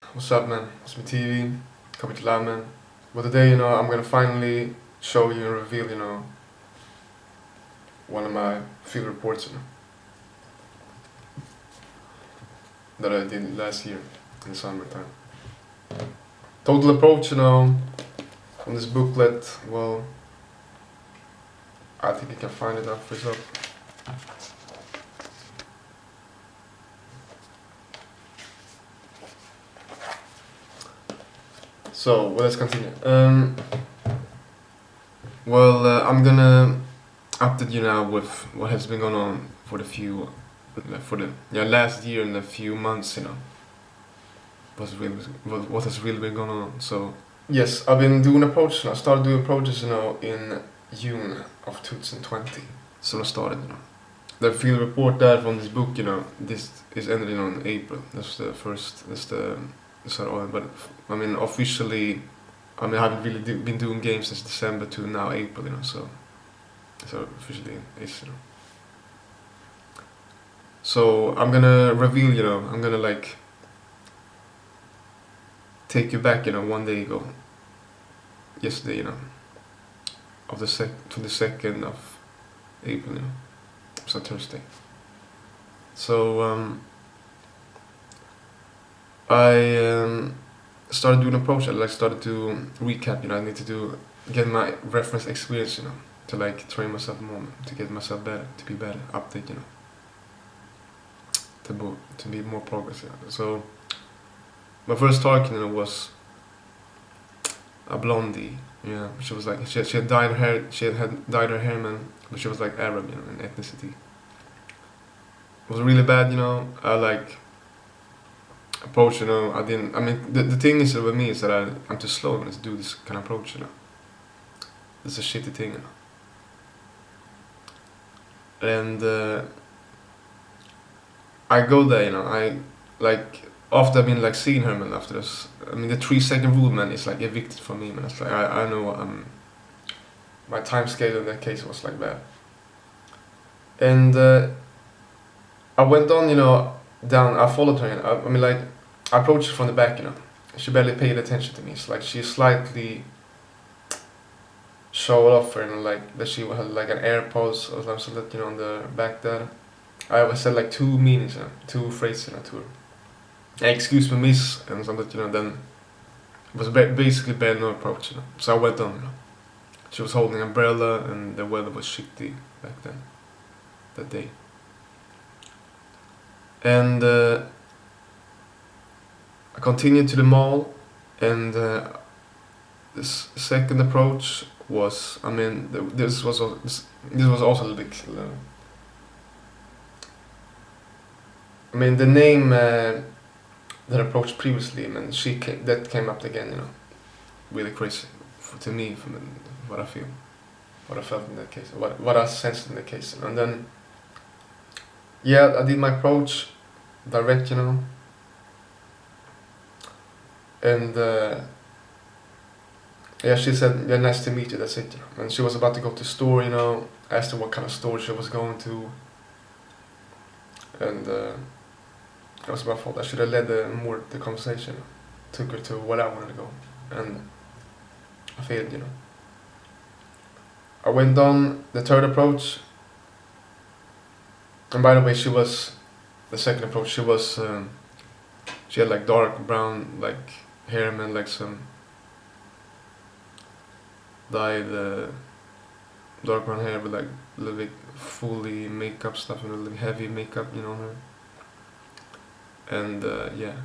What's up, man? It's me, TV, coming to live, man. But today, I'm gonna finally show you and reveal, one of my field reports, that I did last year in the summertime. Total approach, on this booklet, well, I think you can find it out for yourself. So, well, let's continue. I'm gonna update you now with what has been going on for the last year and a few months, what has really been going on. So yes, I've been doing approaches. I started doing approaches, in June of 2020. So I started, the field report there from this book, this is ended in April. That's the first. But I mean officially, I haven't really been doing games since December to now April, so officially is, So I'm gonna reveal, I'm gonna like take you back, one day ago, yesterday, of the 22nd of April, so Thursday. So I started doing a project. I started to recap. I need to get my reference experience. To like train myself more, to get myself better, to be better, update. To be more progress. So my first target, was a blondie. Yeah, she was like she had dyed her hair. She had dyed her hair, man, but she was like Arab, in ethnicity. It was really bad. I like approach, I didn't. I mean, the thing is with me is that I'm too slow to do this kind of approach, It's a shitty thing, And I go there, I like after I've been like seeing her, man. After this, I mean, the 3 second rule, man, is like evicted for me, man. It's like I know my time scale in that case was like that, and I went on, down. I followed her. I mean, like I approached her from the back, She barely paid attention to me. It's like she slightly showed off her, like that she had like an AirPods or something, on the back there. I always said like two meanings, two phrases, to her. Excuse me, miss, and something, then it was basically barely no approach, So I went on, She was holding an umbrella and the weather was shitty back then, that day. And I continued to the mall, and this second approach was, I mean, this was also a little bit. I mean, the name that approached previously, man, that came up again, really crazy to me, from what I feel, what I felt in that case, what I sensed in the case, and then yeah, I did my approach direct, and yeah, she said, yeah, nice to meet you, that's it, and she was about to go to store, I asked her what kind of store she was going to, and that was my fault. I should have led the conversation, took her to where I wanted to go, and I failed, I went on the third approach, and by the way, the second approach, she had like dark brown, like hair, man, like some dyed dark brown hair with like a little bit fully makeup stuff, like heavy makeup, on her. And yeah,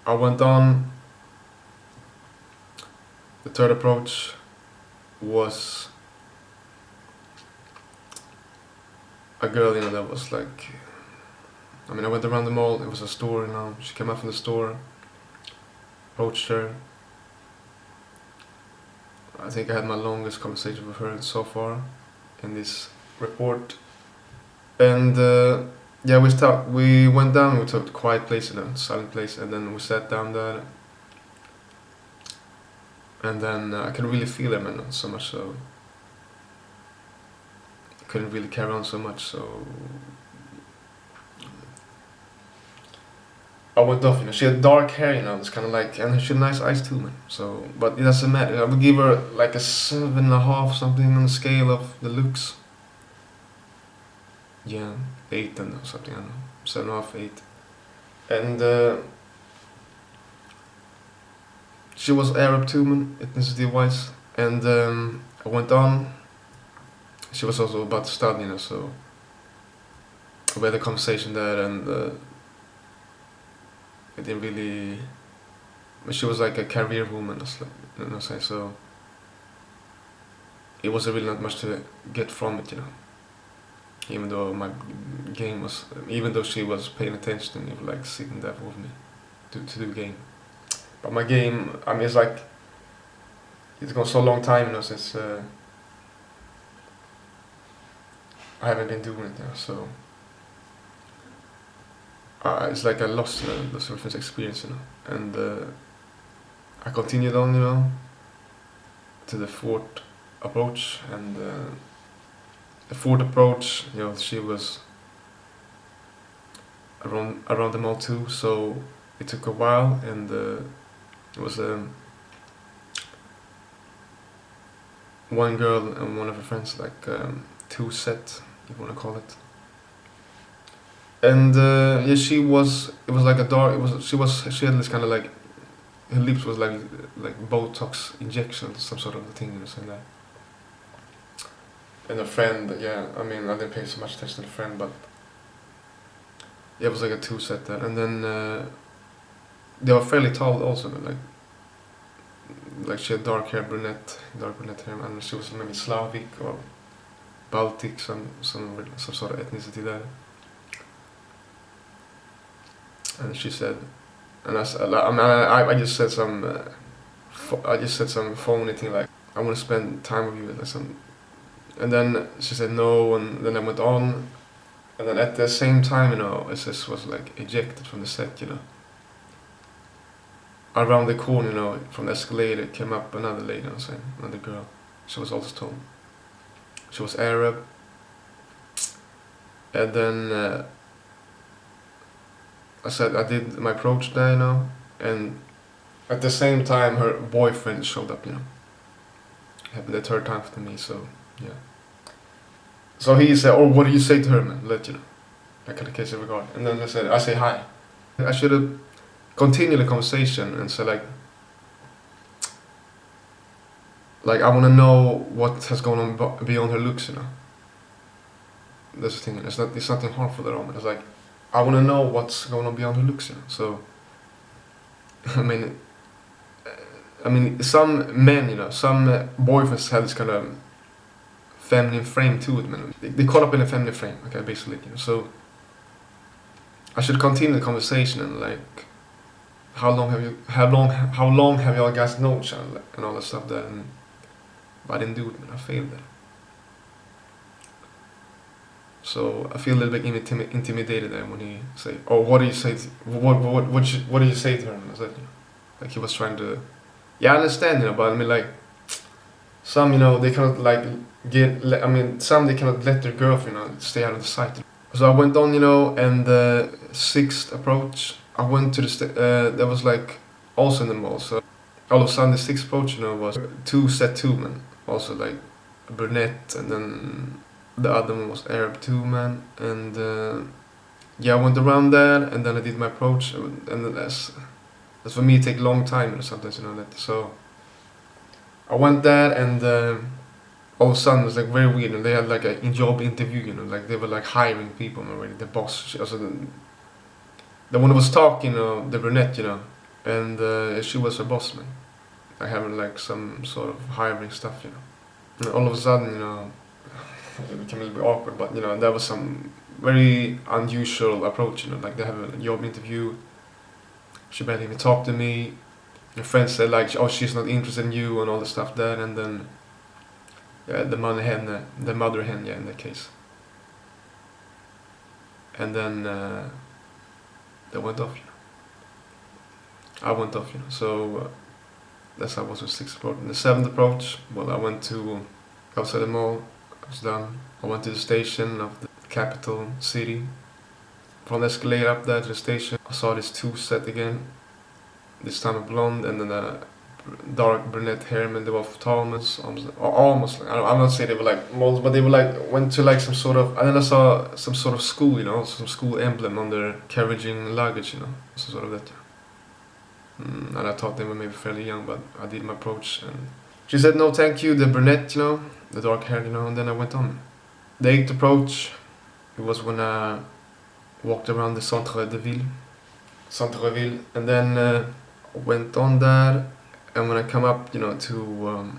I went on. The third approach was a girl, that was like, I mean, I went around the mall. It was a store, She came out from the store, approached her. I think I had my longest conversation with her so far in this report. And yeah, we went down. We took a quiet place, silent place, and then we sat down there. And then I could really feel her, man, so much so. I couldn't really carry on so much, so I went off, you know. She had dark hair, you know. It's kind of like, and she had nice eyes too, man. So, but it doesn't matter. I would give her like a 7.5 something on the scale of the looks. Yeah, 8 and something. I don't know, 7.5, 8. And she was Arab too, man, ethnicity wise. And I went on. She was also about to study, you know. So we had a conversation there, and it didn't really. She was like a career woman, you know, so it wasn't really not much to get from it, you know. Even though my game was, even though she was paying attention and like sitting there with me to do game, but my game, I mean, it's like it's gone so long time, you know, since I haven't been doing it now, so it's like I lost the surfing experience, you know, and I continued on, you know, to the fourth approach, and the fourth approach, you know, she was around the mall too, so it took a while, and it was one girl and one of her friends, like 2 set, you wanna call it. And yeah, she was. It was like a dark. It was. She had this kind of like. Her lips was like Botox injection, some sort of thing, you know, saying that. And a friend, yeah. I mean, I didn't pay so much attention to the friend, but yeah, it was like a 2 set there. And then they were fairly tall also, like she had dark brunette hair, and she was maybe Slavic or Baltic, some sort of ethnicity there. And she said, and I just said some, phony thing like, I want to spend time with you, like some, and then she said no, and then I went on, and then at the same time, you know, SS was like ejected from the set, you know. Around the corner, you know, from the escalator came up another lady, you know, saying, another girl. She was also tall. She was Arab, and then. I said I did my approach there, you know, and at the same time her boyfriend showed up, you know. It happened the 3rd time to me, so yeah. So he said, "Oh, what do you say to her, man? Let you know." I kind of case of regard, and then I say hi. I should have continued the conversation and said like I want to know what has gone on beyond her looks, you know. That's the thing. It's nothing harmful at all. It's like, I want to know what's going on beyond her looks, you know. So, I mean, some men, you know, some boyfriends have this kind of feminine frame to it, man. They caught up in a feminine frame, okay, basically, you know. So, I should continue the conversation and like, how long have y'all guys known each other and all that stuff there, and but I didn't do it, man. I failed there. So I feel a little bit intimidated there when he say, "Oh, what do you say? What do you say to her?" And I said, like he was trying to, yeah, I understand, you know, but I mean, like, some, you know, they cannot like some they cannot let their girlfriend, you know, stay out of the sight. So I went on, you know, and the 6th approach, I went to that was like also in the mall. So all of a sudden the 6th approach, you know, was 2 set 2 man, also like a brunette, and then. The other one was Arab too, man, and yeah, I went around there, and then I did my approach, and that's for me, it take a long time, you know, sometimes, you know, that, so I went there, and all of a sudden it was like very weird, and they had like a job interview, you know, like they were like hiring people already, the boss, also the one who was talking, you know, the brunette, you know, and she was a boss, man, like having like some sort of hiring stuff, you know, and all of a sudden, you know, it became a little bit awkward, but you know, that was some very unusual approach, you know, like they have a job interview, she barely even talked to me, your friend said like, oh, she's not interested in you and all the stuff there, and then yeah, the mother hen, yeah, in that case, and then they went off, you know. I went off, you know, so that's how it was with 6th approach. And the 7th approach, well, I went to outside the mall. I was done. I went to the station of the capital city, from the escalator up there to the station, I saw this two set again. This time a blonde and then a dark brunette hair, and they were Thomas, almost like, I'm not saying they were like models, but they were like, went to like some sort of, and then I saw some sort of school, you know, some school emblem on their carriaging luggage, you know, some sort of that. And I thought they were maybe fairly young, but I did my approach, and she said no thank you, the brunette, you know, the dark hair, you know, and then I went on. The 8th approach, it was when I walked around the Centre-Ville, and then went on there. And when I come up, you know, to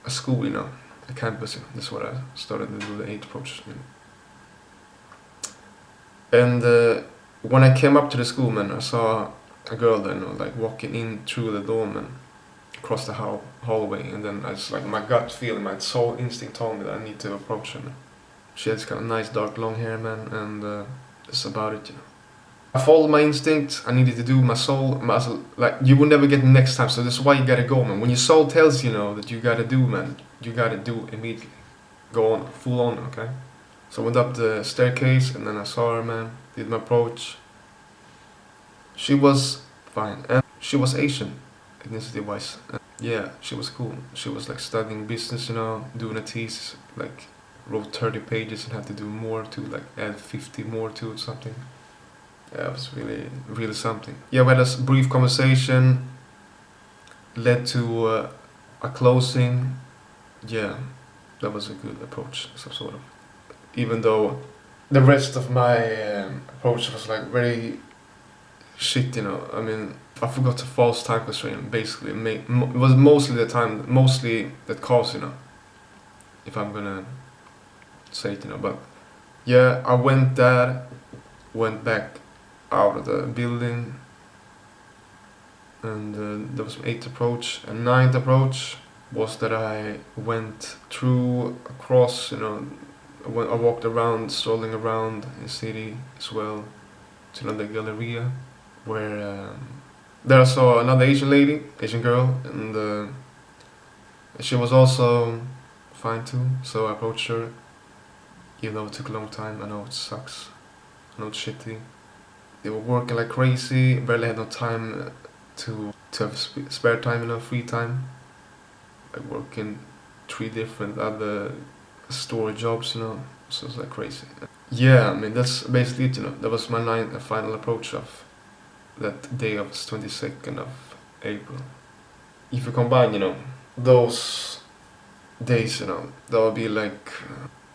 a school, you know, a campus, you know, that's what I started to do the 8th approach. You know. And when I came up to the school, man, I saw a girl there, you know, like walking in through the door, man, across the hallway, and then I just like my gut feeling, my soul instinct told me that I need to approach her. Man. She had this kind of nice dark long hair, man, and that's about it, you know. I followed my instinct. I needed to do my soul, like you will never get the next time. So that's why you gotta go, man. When your soul tells you, know, that you gotta do, man, you gotta do immediately. Go on, full on, okay? So I went up the staircase and then I saw her, man. Did my approach. She was fine, and she was Asian, ethnicity-wise. Yeah, she was cool. She was like studying business, you know, doing a thesis, like wrote 30 pages and had to do more to like add 50 more to it, something. Yeah, it was really something. Yeah, we had a brief conversation, led to a closing. Yeah, that was a good approach, some sort of. Even though the rest of my approach was like very shit, you know. I mean, I forgot to false time constraint. Basically, it was mostly that caused, you know. If I'm gonna say it, you know. But yeah, I went there, went back out of the building, and that was my 8th approach. And 9th approach was that I went through across, you know, I walked around, strolling around in the city as well, to another galleria, where there I saw another Asian girl, and she was also fine too, so I approached her, even though it took a long time. I know it sucks, I know it's shitty. They were working like crazy, barely had no time to have spare time, you know, free time. Like working 3 different other store jobs, you know, so it's like crazy. Yeah, I mean, that's basically it, you know. That was my 9th and final approach of that day of 22nd of April. If you combine, you know, those days, you know, that would be like,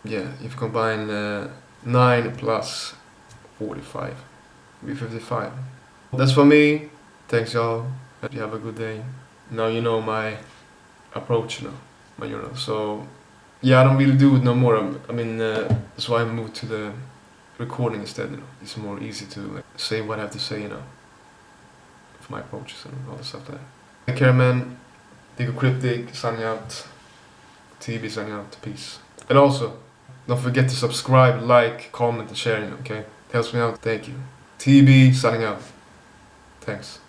yeah, if you combine 9 plus 45. Be 55. That's for me. Thanks y'all. Hope you have a good day. Now you know my approach, you know, my journal. So yeah, I don't really do it no more. I mean, that's why I moved to the recording instead. You know, it's more easy to like say what I have to say, you know, of my approaches and all the stuff there. Take care, man. Digo Cryptic signing out. TB signing out. Peace. And also, don't forget to subscribe, like, comment, and share. Okay, it helps me out. Thank you. TB signing out. Thanks.